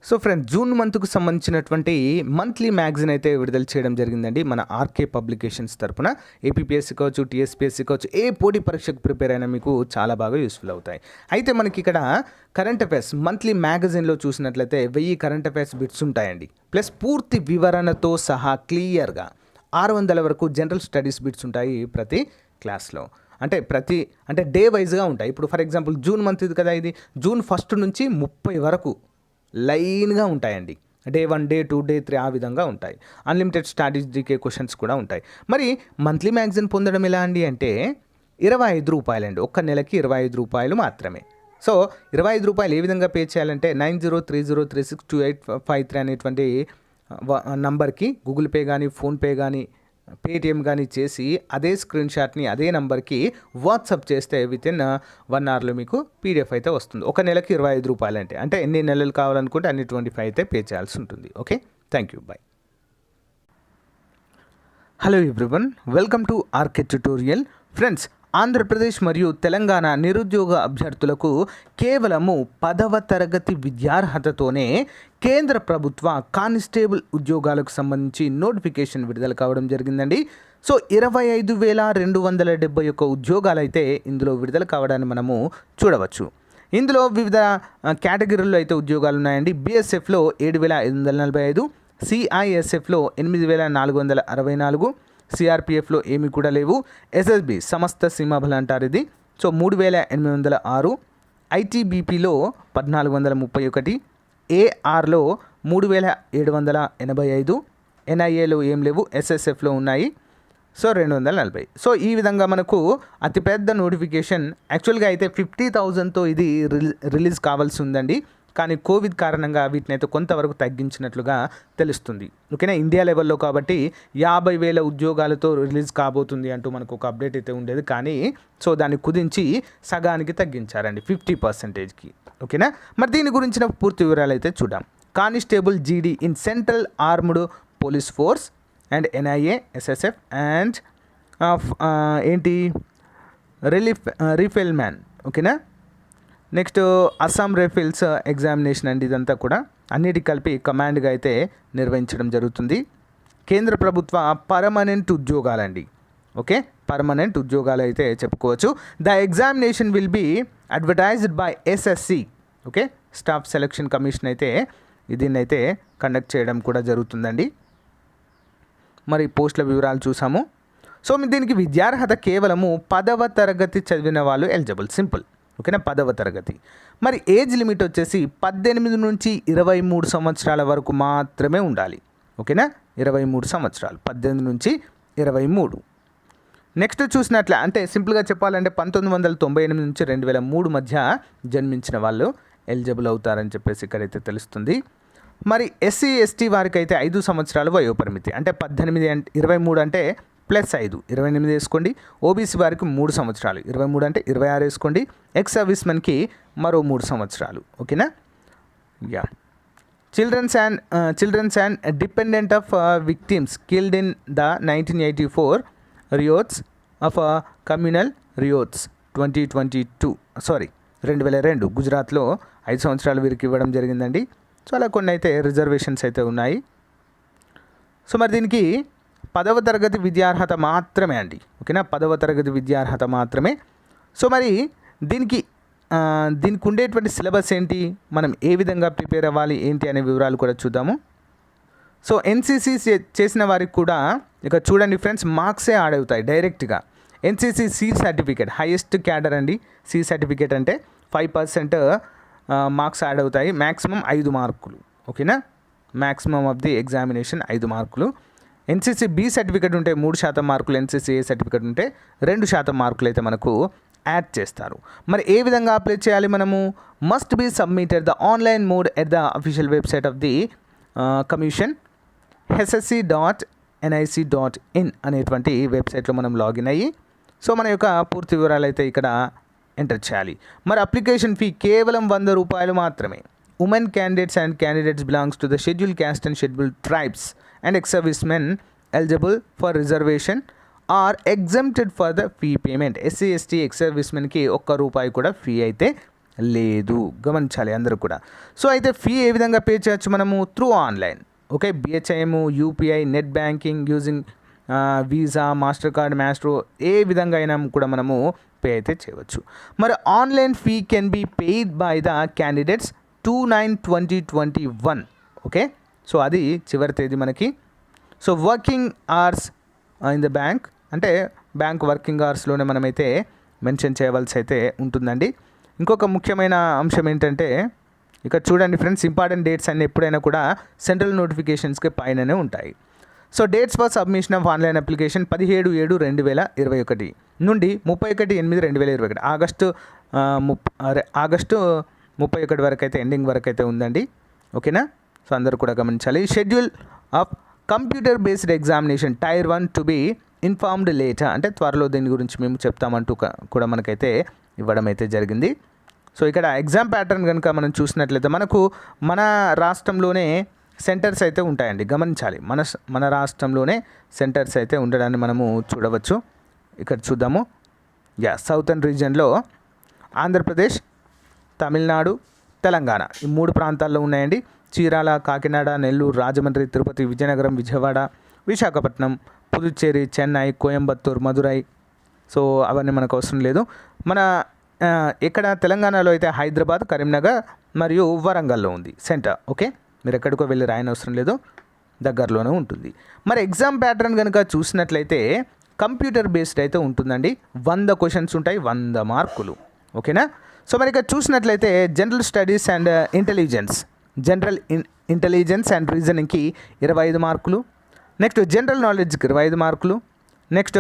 So friends, June మంత్కు సంబంధించినటువంటి monthly magazine అయితే విడుదల చేయడం జరిగిందండి మన ఆర్కే పబ్లికేషన్స్ తరపున. ఏపీపీఎస్సీ కావచ్చు, టీఎస్పీఎస్సీ కావచ్చు, ఏ పోటీ పరీక్షకు ప్రిపేర్ అయినా మీకు చాలా బాగా యూస్ఫుల్ అవుతాయి. అయితే మనకి ఇక్కడ కరెంట్ అఫైర్స్ మంత్లీ మ్యాగజైన్లో చూసినట్లయితే 1000 కరెంట్ అఫైర్స్ బిట్స్ ఉంటాయండి. ప్లస్ పూర్తి వివరణతో సహా క్లియర్గా 600 వరకు జనరల్ స్టడీస్ బిట్స్ ఉంటాయి ప్రతి క్లాస్లో. అంటే డే వైజ్గా ఉంటాయి. ఇప్పుడు ఫర్ ఎగ్జాంపుల్ జూన్ మంత్ ఇది కదా, ఇది జూన్ 1 నుంచి 30 వరకు లైన్గా ఉంటాయండి. డే 1, డే 2, డే 3 ఆ విధంగా ఉంటాయి. అన్లిమిటెడ్ స్టడీస్ జీకే క్వశ్చన్స్ కూడా ఉంటాయి. మరి మంత్లీ మ్యాగజైన్ పొందడం ఎలా అండి అంటే 25 రూపాయలండి. ఒక్క నెలకి 25 రూపాయలు మాత్రమే. సో 25 రూపాయలు ఏ విధంగా పే చేయాలంటే 9030362853 అనేటువంటి నంబర్కి గూగుల్ పే కానీ, ఫోన్పే కానీ, పేటిఎం కానీ చేసి అదే స్క్రీన్ షాట్ని అదే నెంబర్కి వాట్సాప్ చేస్తే విత్ ఇన్ 1 అవర్లో మీకు పీడిఎఫ్ అయితే వస్తుంది. ఒక నెలకి 25 రూపాయలు అంటే ఎన్ని నెలలు కావాలనుకుంటే అన్ని 25 అయితే పే చేయాల్సి ఉంటుంది. Okay, thank you, bye. Hello everyone, welcome to RK tutorial. Friends, Andhra Pradesh మరియు తెలంగాణ నిరుద్యోగ అభ్యర్థులకు కేవలము 10వ తరగతి విద్యార్హతతోనే కేంద్ర ప్రభుత్వ కానిస్టేబుల్ ఉద్యోగాలకు సంబంధించి నోటిఫికేషన్ విడుదల కావడం జరిగిందండి. సో 25,271 ఉద్యోగాలు అయితే ఇందులో విడుదల కావడాన్ని మనము చూడవచ్చు. ఇందులో వివిధ కేటగిరీల్లో అయితే ఉద్యోగాలు ఉన్నాయండి. బీఎస్ఎఫ్లో 7,545, సిఐఎస్ఎఫ్లో 8,464, సిఆర్పిఎఫ్లో ఏమి కూడా లేవు. ఎస్ఎస్బి సమస్త సీమాబల అంటారు ఇది. సో 3,806, ఐటీబీపీలో 1,431, ఏఆర్లో 3,785, ఎన్ఐఏలో ఏం లేవు, ఎస్ఎస్ఎఫ్లో ఉన్నాయి. సో 240. సో ఈ విధంగా మనకు అతిపెద్ద నోటిఫికేషన్. యాక్చువల్గా అయితే 50,000తో ఇది రిలీజ్ కావాల్సి ఉందండి. కానీ కోవిడ్ కారణంగా వీటిని అయితే కొంతవరకు తగ్గించినట్లుగా తెలుస్తుంది. ఓకేనా, ఇండియా లెవెల్లో కాబట్టి 50,000 ఉద్యోగాలతో రిలీజ్ కాబోతుంది అంటూ మనకు ఒక అప్డేట్ అయితే ఉండేది. కానీ సో దాన్ని కుదించి సగానికి తగ్గించారండి, 50%కి. ఓకేనా, మరి దీని గురించిన పూర్తి వివరాలు అయితే చూద్దాం. Constable GD in central armed police force and NIA, SSF and rifleman. ఓకేనా, నెక్స్ట్ అస్సాం రైఫిల్స్ ఎగ్జామినేషన్ అండి. ఇదంతా కూడా అన్నిటికి కలిపి కమాండ్గా అయితే నిర్వహించడం జరుగుతుంది. కేంద్ర ప్రభుత్వ పర్మనెంట్ ఉద్యోగాలండి. ఓకే, పర్మనెంట్ ఉద్యోగాలు అయితే చెప్పుకోవచ్చు. The examination will be advertised by SSC. Okay, staff selection commission అయితే దీన్ని అయితే కండక్ట్ చేయడం కూడా జరుగుతుందండి. మరి పోస్టుల వివరాలు చూసాము. సో దీనికి విద్యార్హత కేవలము 10వ తరగతి చదివిన వాళ్ళు ఎలిజిబుల్, సింపుల్. ఓకేనా, 10వ తరగతి. మరి ఏజ్ లిమిట్ వచ్చేసి 18 నుంచి 23 సంవత్సరాల వరకు మాత్రమే ఉండాలి. ఓకేనా, 23 సంవత్సరాలు, 18 నుంచి 23. నెక్స్ట్ చూసినట్లే అంటే సింపుల్గా చెప్పాలంటే 1998 నుంచి 2003 మధ్య జన్మించిన వాళ్ళు ఎలిజిబుల్ అవుతారని చెప్పేసి ఇక్కడైతే తెలుస్తుంది. మరి ఎస్సీ ఎస్టీ వారికి అయితే 5 సంవత్సరాలు వయోపరిమితి. అంటే 18 అంటే 23 అంటే +5 28 వేసుకోండి. ఓబీసీ వారికి 3 సంవత్సరాలు, 23 అంటే 26 వేసుకోండి. ఎక్స్ సర్వీస్మెన్కి మరో 3 సంవత్సరాలు. ఓకేనా, yeah. Childrens and dependent of victims killed in the 1984 riots of communal riots 2022 గుజరాత్లో 5 సంవత్సరాలు వీరికి ఇవ్వడం జరిగిందండి. సో అలా కొన్ని అయితే రిజర్వేషన్స్ అయితే ఉన్నాయి. సో మరి దీనికి 10వ తరగతి విద్యార్హత మాత్రమే అండి. ఓకేనా, 10వ తరగతి విద్యార్హత మాత్రమే. సో మరి దీనికి ఉండేటువంటి సిలబస్ ఏంటి, మనం ఏ విధంగా ప్రిపేర్ అవ్వాలి ఏంటి అనే వివరాలు కూడా చూద్దాము. సో ఎన్సీసీ చేసిన వారికి కూడా ఇక చూడండి ఫ్రెండ్స్, మార్క్సే యాడ్ అవుతాయి డైరెక్ట్గా. NCC C certificate highest cadre అండి. సి సర్టిఫికేట్ అంటే 5% మార్క్స్ యాడ్ అవుతాయి. మ్యాక్సిమం 5 మార్కులు. ఓకేనా, మ్యాక్సిమం ఆఫ్ ది ఎగ్జామినేషన్ 5 మార్కులు. ఎన్సీసీ బి సర్టిఫికేట్ ఉంటే 3% మార్కులు, ఎన్సీసీ ఏ సర్టిఫికేట్ ఉంటే 2% మార్కులు అయితే మనకు యాడ్ చేస్తారు. మరి ఏ విధంగా అప్లై చేయాలి మనము? Must be submitted the online mode at the official website of the commission hsc.nic.in అనేటువంటి వెబ్సైట్లో మనం లాగిన్ అయ్యి సో మన యొక్క పూర్తి వివరాలు అయితే ఇక్కడ ఎంటర్ చేయాలి. మరి అప్లికేషన్ ఫీ కేవలం 100 రూపాయలు మాత్రమే. Women candidates and candidates belongs to the schedule caste and schedule tribes and ex-servicemen eligible for reservation are exempted for the fee payment. SC ST ex-servicemen కి ₹1 కూడా ఫీ అయితే లేదు, గమనించాలి అందరూ కూడా. సో అయితే ఫీ ఏ విధంగా పే చేయొచ్చు మనము? Through online. Okay, BHIM, UPI, net banking using Visa, Mastercard, Maestro, ఏ విధంగా అయినా కూడా మనము పే అయితే చేయవచ్చు. మరి online fee can be paid by the candidates 2/9/2021. Okay, so అది చివరి తేదీ మనకి. So working hours in the bank, అంటే బ్యాంక్ వర్కింగ్ అవర్స్లోనే మనమైతే మెన్షన్ చేయవలసి అయితే ఉంటుందండి. ఇంకొక ముఖ్యమైన అంశం ఏంటంటే ఇక్కడ చూడండి ఫ్రెండ్స్, ఇంపార్టెంట్ డేట్స్ అన్నీ ఎప్పుడైనా కూడా సెంట్రల్ నోటిఫికేషన్స్కి పైననే ఉంటాయి. So dates for submission of online application 17/7/2021 నుండి 31/8/2021, ఆగస్టు 31 వరకు అయితే, ఎండింగ్ వరకు అయితే ఉందండి. ఓకేనా, సో అందరూ కూడా గమనించాలి. Schedule of computer based examination tier 1 to be informed later, అంటే త్వరలో దీని గురించి మేము చెప్తామంటూ కూడా మనకైతే ఇవ్వడం అయితే జరిగింది. సో ఇక్కడ ఎగ్జామ్ ప్యాటర్న్ కనుక మనం చూసినట్లయితే మనకు మన రాష్ట్రంలోనే సెంటర్స్ అయితే ఉంటాయండి, గమనించాలి. మన రాష్ట్రంలోనే సెంటర్స్ అయితే ఉండడాన్ని మనము చూడవచ్చు. ఇక్కడ చూద్దాము. సౌతర్న్ రీజియన్లో ఆంధ్రప్రదేశ్, తమిళనాడు, తెలంగాణ, ఈ 3 ప్రాంతాల్లో ఉన్నాయండి. చీరాల, కాకినాడ, నెల్లూరు, రాజమండ్రి, తిరుపతి, విజయనగరం, విజయవాడ, విశాఖపట్నం, పుదుచ్చేరి, చెన్నై, కోయంబత్తూర్, మదురై. సో అవన్నీ మనకు అవసరం లేదు. మన ఇక్కడ తెలంగాణలో అయితే హైదరాబాద్, కరీంనగర్ మరియు వరంగల్లో ఉంది సెంటర్. ఓకే, మీరు ఎక్కడికో వెళ్ళి రాయని అవసరం లేదు, దగ్గరలోనే ఉంటుంది. మరి ఎగ్జామ్ ప్యాటర్న్ కనుక చూసినట్లయితే కంప్యూటర్ బేస్డ్ అయితే ఉంటుందండి. 100 క్వశ్చన్స్ ఉంటాయి, 100 మార్కులు. ఓకేనా, సో మరి ఇక్కడ చూసినట్లయితే general studies and general intelligence and రీజనింగ్కి 25 మార్కులు. నెక్స్ట్ జనరల్ నాలెడ్జ్కి 25 మార్కులు. నెక్స్ట్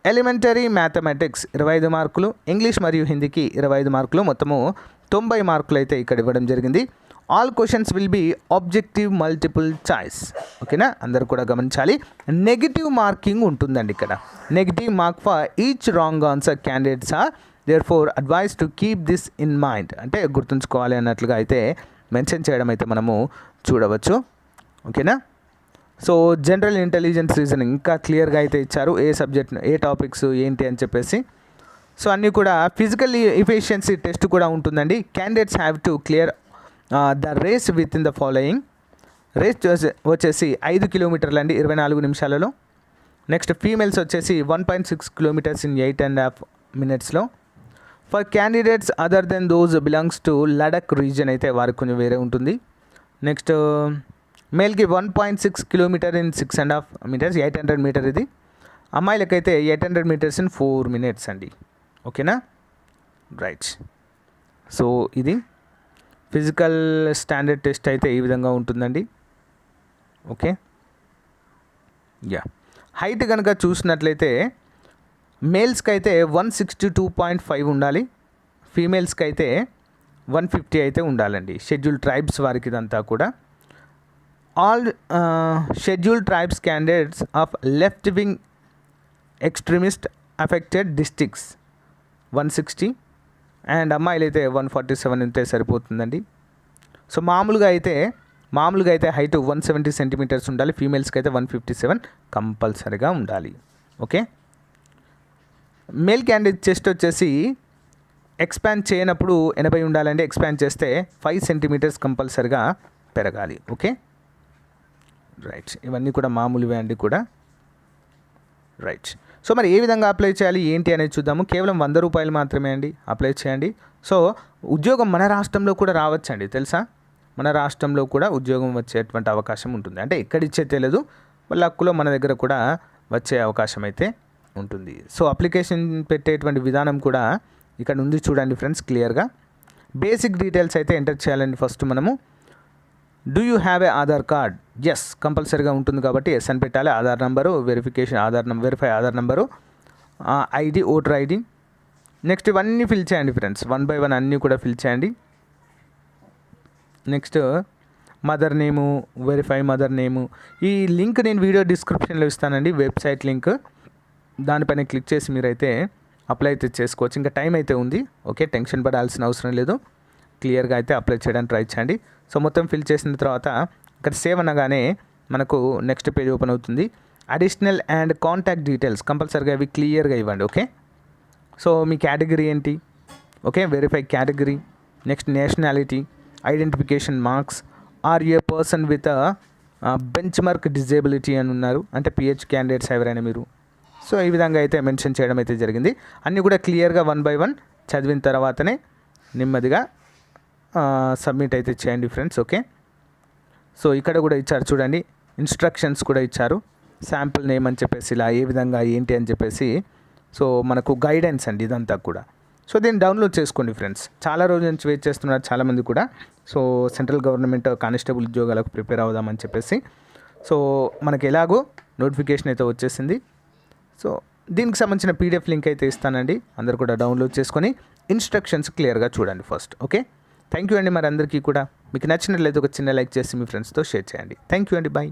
ఎలిమెంటరీ మ్యాథమెటిక్స్ 25 మార్కులు. ఇంగ్లీష్ మరియు హిందీకి 25 మార్కులు. మొత్తము 90 మార్కులు అయితే ఇక్కడ ఇవ్వడం జరిగింది. All questions will be objective multiple choice. ఓకేనా, అందరూ కూడా గమనించాలి. నెగిటివ్ మార్కింగ్ ఉంటుందండి ఇక్కడ. Negative mark for each wrong answer candidates are therefore advise to keep this in mind, అంటే గుర్తుంచుకోవాలి అన్నట్లుగా అయితే మెన్షన్ చేయడం అయితే మనము చూడవచ్చు. ఓకేనా, సో జనరల్ ఇంటెలిజెన్స్ రీజనింగ్ ఇంకా క్లియర్గా అయితే ఇచ్చారు, ఏ సబ్జెక్ట్, ఏ టాపిక్స్ ఏంటి అని చెప్పేసి. సో అన్నీ కూడా ఫిజికల్ ఎఫిషియన్సీ టెస్ట్ కూడా ఉంటుందండి. Candidates have to clear the race within the following. Race వచ్చేసి 5 కిలోమీటర్లు అండి 24 నిమిషాలలో. నెక్స్ట్ ఫీమేల్స్ వచ్చేసి 1.6 కిలోమీటర్స్ ఇన్ 8.5 మినిట్స్లో. For candidates other than those belongs to Ladakh region అయితే వారికి కొంచెం వేరే ఉంటుంది. నెక్స్ట్ మేల్కి 1.6 కిలోమీటర్ ఇన్ 6.5 మీటర్స్, 800 మీటర్ ఇది. అమ్మాయిలకైతే 800 మీటర్స్ ఇన్ 4 మినిట్స్ అండి. ఓకేనా, రైట్. సో ఇది ఫిజికల్ స్టాండర్డ్ టెస్ట్ అయితే ఈ విధంగా ఉంటుందండి. ఓకే, హైట్ కనుక చూసినట్లయితే మేల్స్కి అయితే 162.5 ఉండాలి, ఫీమేల్స్కి అయితే 150 అయితే ఉండాలండి. షెడ్యూల్ ట్రైబ్స్ వారికి ఇదంతా కూడా. All schedule tribes candidates of left wing extremist affected districts 160 and అమ్మాయిలు అయితే 147 ఉంటే సరిపోతుందండి. సో మామూలుగా అయితే హైట్ 170 సెంటీమీటర్స్ ఉండాలి, ఫీమేల్స్కి అయితే 157 కంపల్సరీగా ఉండాలి. ఓకే, మేల్ క్యాండిడేట్ చెస్ట్ వచ్చేసి ఎక్స్పాండ్ చేయనప్పుడు 80 ఉండాలండి, ఎక్స్పాండ్ చేస్తే 5 సెంటీమీటర్స్ కంపల్సరీగా పెరగాలి. Okay, right. ఇవన్నీ కూడా మామూలువే అండి కూడా. రైట్. సో మరి ఏ విధంగా అప్లై చేయాలి ఏంటి అనేది చూద్దాము. కేవలం 100 రూపాయలు మాత్రమే అండి, అప్లై చేయండి. సో ఉద్యోగం మన రాష్ట్రంలో కూడా రావచ్చండి, తెలుసా? మన రాష్ట్రంలో కూడా ఉద్యోగం వచ్చేటువంటి అవకాశం ఉంటుంది. అంటే ఎక్కడిచ్చే తెలియదు, లక్కులో మన దగ్గర కూడా వచ్చే అవకాశం అయితే ఉంటుంది. సో అప్లికేషన్ పెట్టేటువంటి విధానం కూడా ఇక్కడ ఉంది చూడండి ఫ్రెండ్స్, క్లియర్గా. బేసిక్ డీటెయిల్స్ అయితే ఎంటర్ చేయాలండి. ఫస్ట్ మనము do you have a Aadhaar card? Yes, కంపల్సరీగా ఉంటుంది కాబట్టి ఎస్ అని పెట్టాలి. Aadhaar number, verification verify Aadhaar number, ID, voter ID. Next ఇవన్నీ ఫిల్ చేయండి ఫ్రెండ్స్, 1 by 1 అన్నీ కూడా ఫిల్ చేయండి. Next mother name, verify mother name. ఈ లింక్ నేను వీడియో డిస్క్రిప్షన్లో ఇస్తానండి, వెబ్సైట్ లింక్. దానిపైన క్లిక్ చేసి మీరైతే అప్లై అయితే చేసుకోవచ్చు. ఇంకా టైం అయితే ఉంది. ఓకే, టెన్షన్ పడాల్సిన అవసరం లేదు, క్లియర్గా అయితే అప్లై చేయడానికి ట్రై చేయండి. సో మొత్తం ఫిల్ చేసిన తర్వాత ఇక్కడ సేవ్ అనగానే మనకు నెక్స్ట్ పేజ్ ఓపెన్ అవుతుంది. అడిషనల్ అండ్ కాంటాక్ట్ డీటెయిల్స్ కంపల్సరీగా ఇవి క్లియర్గా ఇవ్వండి. ఓకే, సో మీ కేటగిరీ ఏంటి? Okay, verify category. Next nationality, identification marks, or a person with benchmark disability అని ఉన్నారు, అంటే పిహెచ్ క్యాండిడేట్స్ ఎవరైనా మీరు. సో ఈ విధంగా అయితే మెన్షన్ చేయడం అయితే జరిగింది. అన్నీ కూడా క్లియర్గా 1 by 1 చదివిన తర్వాతనే నెమ్మదిగా సబ్మిట్ అయితే చేయండి ఫ్రెండ్స్. ఓకే, సో ఇక్కడ కూడా ఇచ్చారు చూడండి, ఇన్స్ట్రక్షన్స్ కూడా ఇచ్చారు, శాంపుల్ నేమ్ అని చెప్పేసి ఇలా ఏ విధంగా ఏంటి అని చెప్పేసి. సో మనకు గైడెన్స్ అండి ఇదంతా కూడా. సో దీన్ని డౌన్లోడ్ చేసుకోండి ఫ్రెండ్స్. చాలా రోజుల నుంచి వెయిట్ చేస్తున్నారు చాలామంది కూడా. సో సెంట్రల్ గవర్నమెంట్ కానిస్టేబుల్ ఉద్యోగాలకు ప్రిపేర్ అవుదామని చెప్పేసి. సో మనకి ఎలాగో నోటిఫికేషన్ అయితే వచ్చేసింది. సో దీనికి సంబంధించిన పీడిఎఫ్ లింక్ అయితే ఇస్తానండి, అందరు కూడా డౌన్లోడ్ చేసుకొని ఇన్స్ట్రక్షన్స్ క్లియర్గా చూడండి ఫస్ట్. ఓకే, థ్యాంక్ యూ అండి. మరి అందరికీ కూడా మీకు నచ్చినట్లయితే ఒక చిన్న లైక్ చేసి మీ ఫ్రెండ్స్తో షేర్ చేయండి. థ్యాంక్ యూ అండి, బాయ్.